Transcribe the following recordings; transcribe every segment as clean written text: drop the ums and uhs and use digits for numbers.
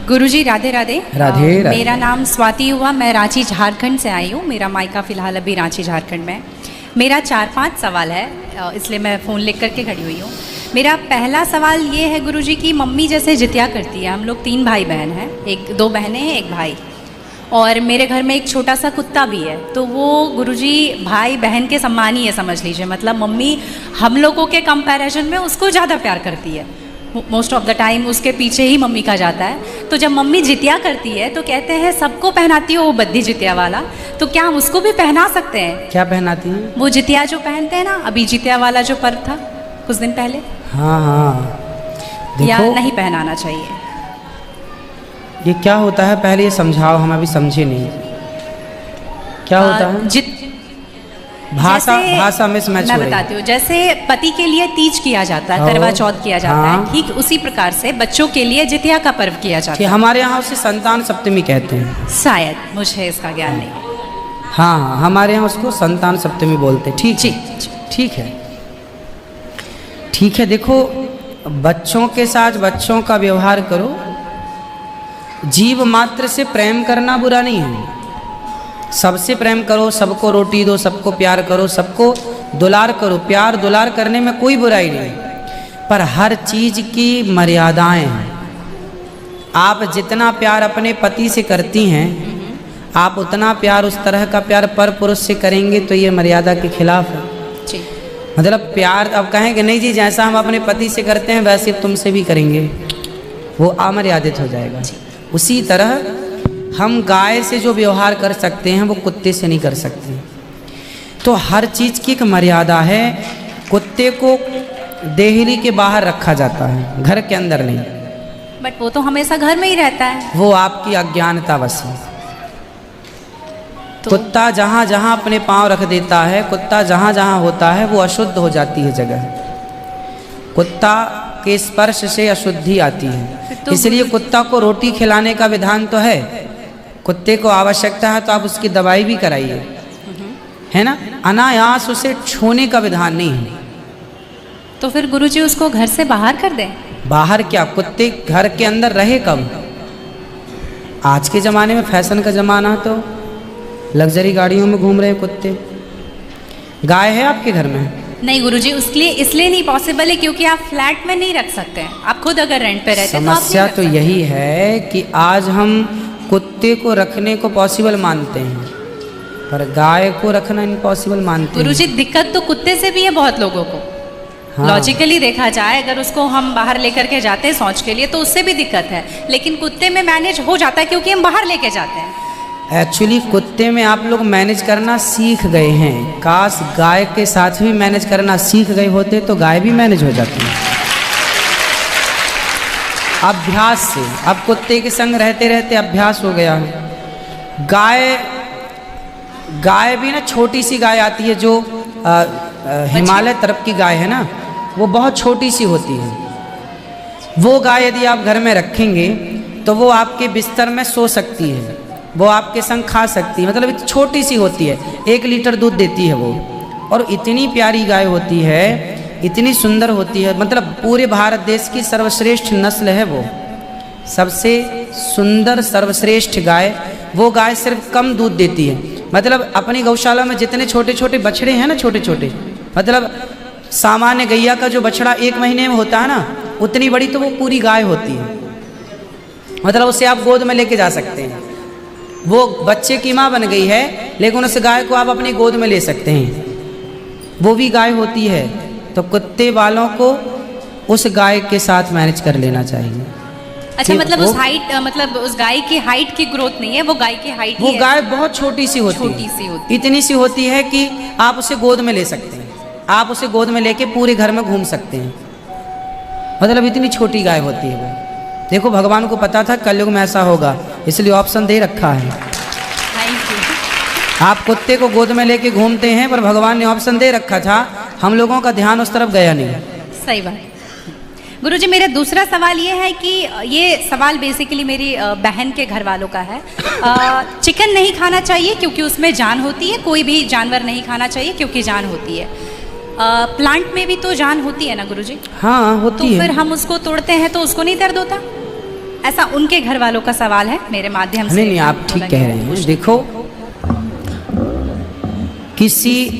गुरुजी राधे राधे। राधे राधे। मेरा नाम स्वाति हुआ, मैं रांची झारखंड से आई हूँ। मेरा मायका फ़िलहाल अभी रांची झारखंड में है। मेरा 4-5 सवाल है, इसलिए मैं फ़ोन लेकर करके खड़ी हुई हूँ। मेरा पहला सवाल ये है गुरुजी कि मम्मी जैसे जितिया करती है, हम लोग 3 भाई बहन हैं, 2 बहनें हैं, 1 भाई, और मेरे घर में एक छोटा सा कुत्ता भी है। तो वो गुरुजी भाई बहन के सम्मान ही है, समझ लीजिए। मतलब मम्मी हम लोगों के कंपैरिजन में उसको ज़्यादा प्यार करती है। मोस्ट ऑफ द टाइम उसके पीछे ही मम्मी का जाता है। तो जब मम्मी जितिया करती है तो कहते हैं सबको पहनाती हो वो बद्धी जितिया वाला, तो क्या हम उसको भी पहना सकते हैं? क्या पहनाती हैं? वो जितिया जो पहनते हैं ना, अभी जितिया वाला जो पर्व था कुछ दिन पहले। हाँ हाँ, या नहीं पहनाना चाहिए? ये क्या होता है पहले ये समझाओ, हम अभी समझे नहीं। क्या होता है? भाषा में समझ मैं बताती हूँ। जैसे पति के लिए तीज किया जाता है, करवा चौथ किया जाता है, ठीक उसी प्रकार से बच्चों के लिए जितिया का पर्व किया जाता है। हमारे यहाँ उसे संतान सप्तमी कहते हैं शायद, मुझे इसका ज्ञान नहीं। हाँ, हमारे यहाँ उसको संतान सप्तमी बोलते हैं। ठीक है, ठीक है। देखो, बच्चों के साथ बच्चों का व्यवहार करो। जीव मात्र से प्रेम करना बुरा नहीं है। सबसे प्रेम करो, सबको रोटी दो, सबको प्यार करो, सबको दुलार करो। प्यार दुलार करने में कोई बुराई नहीं, पर हर चीज़ की मर्यादाएं हैं। आप जितना प्यार अपने पति से करती हैं, आप उतना प्यार, उस तरह का प्यार पर पुरुष से करेंगे तो ये मर्यादा के खिलाफ है। मतलब प्यार अब कहें कि नहीं जी, जैसा हम अपने पति से करते हैं वैसे तुमसे भी करेंगे, वो अमर्यादित हो जाएगा। उसी तरह हम गाय से जो व्यवहार कर सकते हैं वो कुत्ते से नहीं कर सकते। तो हर चीज़ की एक मर्यादा है। कुत्ते को देहली के बाहर रखा जाता है, घर के अंदर नहीं। बट वो तो हमेशा घर में ही रहता है। वो आपकी अज्ञानता बस है। तो कुत्ता जहाँ जहाँ अपने पाँव रख देता है, कुत्ता जहाँ जहाँ होता है वो अशुद्ध हो जाती है जगह। कुत्ता के स्पर्श से अशुद्धि आती है। तो इसलिए कुत्ता को रोटी खिलाने का विधान तो है। कुत्ते को आवश्यकता है तो आप उसकी दवाई भी कराइए, है ना। अनायास उसे छूने का विधान नहीं है। तो फिर गुरुजी उसको घर से बाहर कर दें? बाहर क्या, कुत्ते घर के अंदर रहे कब? आज के ज़माने में फैशन का ज़माना, तो लग्जरी गाड़ियों में घूम रहे कुत्ते। गाय है आपके घर में? नहीं गुरुजी, उसके लिए इसलिए नहीं पॉसिबल है क्योंकि आप फ्लैट में नहीं रख सकते हैं। आप खुद अगर रेंट पे रहते हैं तो समस्या तो यही है कि आज हम कुत्ते को रखने को पॉसिबल मानते हैं, पर गाय को रखना इम्पॉसिबल मानते हैं। गुरुजी, दिक्कत तो कुत्ते से भी है बहुत लोगों को। हाँ। लॉजिकली देखा जाए, अगर उसको हम बाहर लेकर के जाते हैं शौच के लिए तो उससे भी दिक्कत है, लेकिन कुत्ते में मैनेज हो जाता है क्योंकि हम बाहर लेके जाते हैं। एक्चुअली कुत्ते में आप लोग मैनेज करना सीख गए हैं। काश गाय के साथ भी मैनेज करना सीख गए होते तो गाय भी मैनेज हो जाती है अभ्यास से। अब कुत्ते के संग रहते रहते अभ्यास हो गया है। गाय भी ना, छोटी सी गाय आती है जो हिमालय तरफ की गाय है ना, वो बहुत छोटी सी होती है। वो गाय यदि आप घर में रखेंगे तो वो आपके बिस्तर में सो सकती है, वो आपके संग खा सकती है। मतलब छोटी सी होती है, 1 लीटर दूध देती है वो, और इतनी प्यारी गाय होती है, इतनी सुंदर होती है। मतलब पूरे भारत देश की सर्वश्रेष्ठ नस्ल है वो, सबसे सुंदर सर्वश्रेष्ठ गाय। वो गाय सिर्फ कम दूध देती है। मतलब अपनी गौशाला में जितने छोटे छोटे बछड़े हैं ना, छोटे छोटे, मतलब सामान्य गैया का जो बछड़ा 1 महीने में होता है ना, उतनी बड़ी तो वो पूरी गाय होती है। मतलब उसे आप गोद में लेके जा सकते हैं। वो बच्चे की माँ बन गई है, लेकिन उस गाय को आप अपनी गोद में ले सकते हैं, वो भी गाय होती है। तो कुत्ते वालों को उस गाय के साथ मैनेज कर लेना चाहिए। अच्छा, मतलब उस हाइट, मतलब उस गाय की हाइट की ग्रोथ नहीं है, वो गाय की हाइट, वो गाय बहुत छोटी सी होती है, इतनी सी होती है कि आप उसे गोद में ले सकते हैं। आप उसे गोद में लेके पूरे घर में घूम सकते हैं। मतलब इतनी छोटी गाय होती है वो। देखो, भगवान को पता था कलयुग में ऐसा होगा, इसलिए ऑप्शन दे रखा है। आप कुत्ते को गोद में लेके घूमते हैं, पर भगवान ने ऑप्शन दे रखा था, हम लोगों का ध्यान उस तरफ गया नहीं। सही बात। गुरुजी, मेरा दूसरा सवाल ये है कि ये सवाल बेसिकली मेरी बहन के घर वालों का है। चिकन नहीं खाना चाहिए क्योंकि उसमें जान होती है, कोई भी जानवर नहीं खाना चाहिए क्योंकि जान होती है। प्लांट में भी तो जान होती है ना गुरुजी? हाँ, होती है। तो फिर हम उसको तोड़ते हैं तो उसको नहीं दर्द होता? ऐसा उनके घर वालों का सवाल है, मेरे माध्यम से। नहीं, आप ठीक कह रहे हैं। देखो,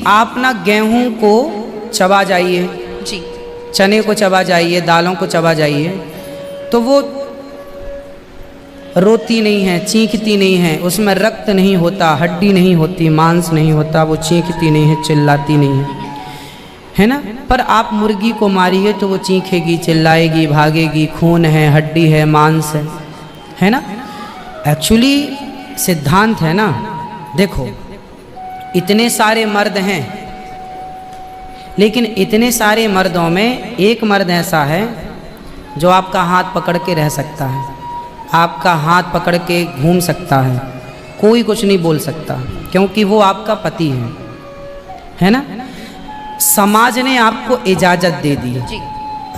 आप ना गेहूं को चबा जाइए जी, चने को चबा जाइए, दालों को चबा जाइए, तो वो रोती नहीं है, चीखती नहीं है, उसमें रक्त नहीं होता, हड्डी नहीं होती, मांस नहीं होता, वो चीखती नहीं है, चिल्लाती नहीं है ना। पर आप मुर्गी को मारिए तो वो चीखेगी, चिल्लाएगी, भागेगी, खून है, हड्डी है, मांस है ना। एक्चुअली सिद्धांत है ना। देखो, इतने सारे मर्द हैं, लेकिन इतने सारे मर्दों में एक मर्द ऐसा है जो आपका हाथ पकड़ के रह सकता है, आपका हाथ पकड़ के घूम सकता है, कोई कुछ नहीं बोल सकता, क्योंकि वो आपका पति है ना। समाज ने आपको इजाज़त दे दी,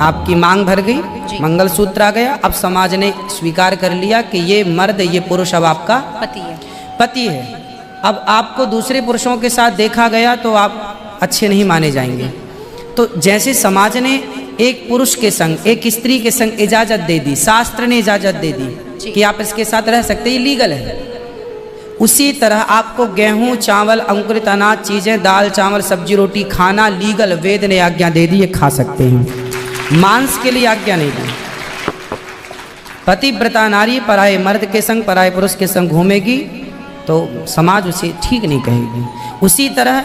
आपकी मांग भर गई, मंगलसूत्र आ गया, अब समाज ने स्वीकार कर लिया कि ये मर्द, ये पुरुष अब आपका पति है। अब आपको दूसरे पुरुषों के साथ देखा गया तो आप अच्छे नहीं माने जाएंगे। तो जैसे समाज ने एक पुरुष के संग, एक स्त्री के संग इजाज़त दे दी, शास्त्र ने इजाज़त दे दी कि आप इसके साथ रह सकते, ये लीगल है, उसी तरह आपको गेहूं, चावल, अंकुरित अनाज चीज़ें, दाल, चावल, सब्जी, रोटी खाना लीगल, वेद ने आज्ञा दे दी, ये खा सकते हैं। मांस के लिए आज्ञा नहीं दी। पतिव्रता नारी पराये मर्द के संग, पराये पुरुष के संग घूमेगी तो समाज उसे ठीक नहीं कहेगी। उसी तरह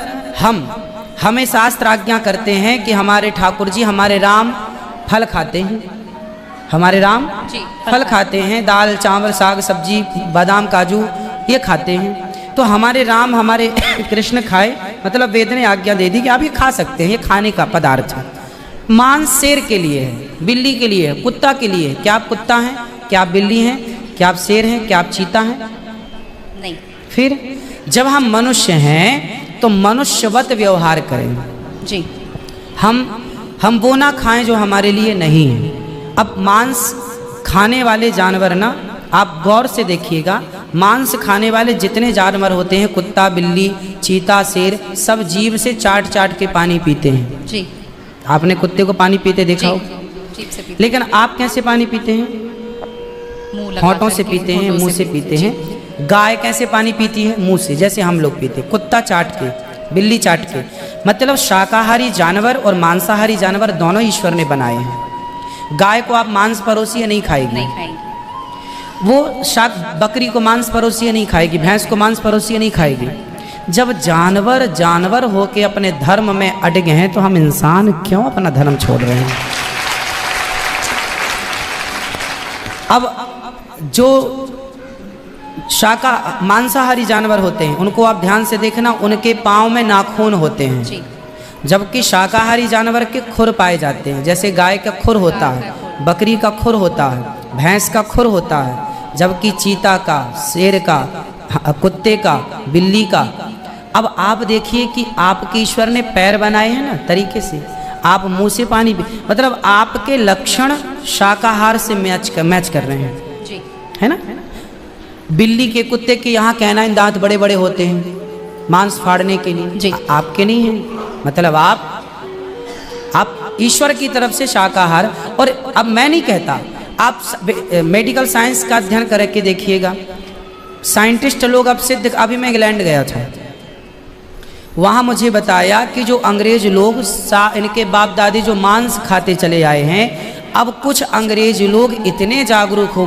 हमें शास्त्र आज्ञा करते हैं कि हमारे ठाकुर जी, हमारे राम फल खाते हैं, हमारे राम फल खाते हैं, दाल, चावल, साग, सब्जी, बादाम, काजू ये खाते हैं। तो हमारे राम, हमारे कृष्ण खाए, मतलब वेद ने आज्ञा दे दी कि आप ये खा सकते हैं, ये खाने का पदार्थ है। मांस शेर के लिए है, बिल्ली के लिए है, कुत्ता के लिए है। क्या आप कुत्ता हैं? क्या आप बिल्ली हैं? क्या आप शेर हैं? क्या आप चीता हैं? नहीं। फिर जब हम मनुष्य हैं तो मनुष्यवत व्यवहार करें जी। हम वो ना खाएं जो हमारे लिए नहीं है। अब मांस खाने वाले जानवर ना, आप गौर से देखिएगा, मांस खाने वाले जितने जानवर होते हैं, कुत्ता, बिल्ली, चीता, शेर, सब जीभ से चाट चाट के पानी पीते हैं जी। आपने कुत्ते को पानी पीते देखा हो? लेकिन आप कैसे पानी पीते हैं? होंठों से पीते हैं, मुंह से पीते हैं। गाय कैसे पानी पीती है? मुंह से, जैसे हम लोग पीते। कुत्ता चाट के, बिल्ली चाट के। मतलब शाकाहारी जानवर और मांसाहारी जानवर दोनों ईश्वर ने बनाए हैं। गाय को आप मांस परोसिए, नहीं खाएगी, वो बकरी को मांस परोसिए नहीं खाएगी, भैंस को मांस परोसिए नहीं खाएगी। जब जानवर होके अपने धर्म में अड़े हैं तो हम इंसान क्यों अपना धर्म छोड़ रहे हैं? अब जो मांसाहारी जानवर होते हैं उनको आप ध्यान से देखना, उनके पाँव में नाखून होते हैं, जबकि शाकाहारी जानवर के खुर पाए जाते हैं। जैसे गाय का खुर होता है, बकरी का खुर होता है, भैंस का खुर होता है, जबकि चीता का, शेर का, कुत्ते का, बिल्ली का। अब आप देखिए कि आपके ईश्वर ने पैर बनाए हैं ना तरीके से, आप मुंह से पानी पी, मतलब आपके लक्षण शाकाहार से मैच कर रहे हैं, है ना। बिल्ली के, कुत्ते के यहाँ कैनाइन दांत बड़े बड़े होते हैं मांस फाड़ने के लिए, आपके नहीं है। मतलब आप ईश्वर की तरफ से शाकाहार। और अब मैं नहीं कहता, आप मेडिकल साइंस का अध्ययन करके देखिएगा, साइंटिस्ट लोग अब सिद्ध, अभी मैं इंग्लैंड गया था, वहाँ मुझे बताया कि जो अंग्रेज लोग, इनके बाप दादी जो मांस खाते चले आए हैं, अब कुछ अंग्रेज लोग इतने जागरूक हो गए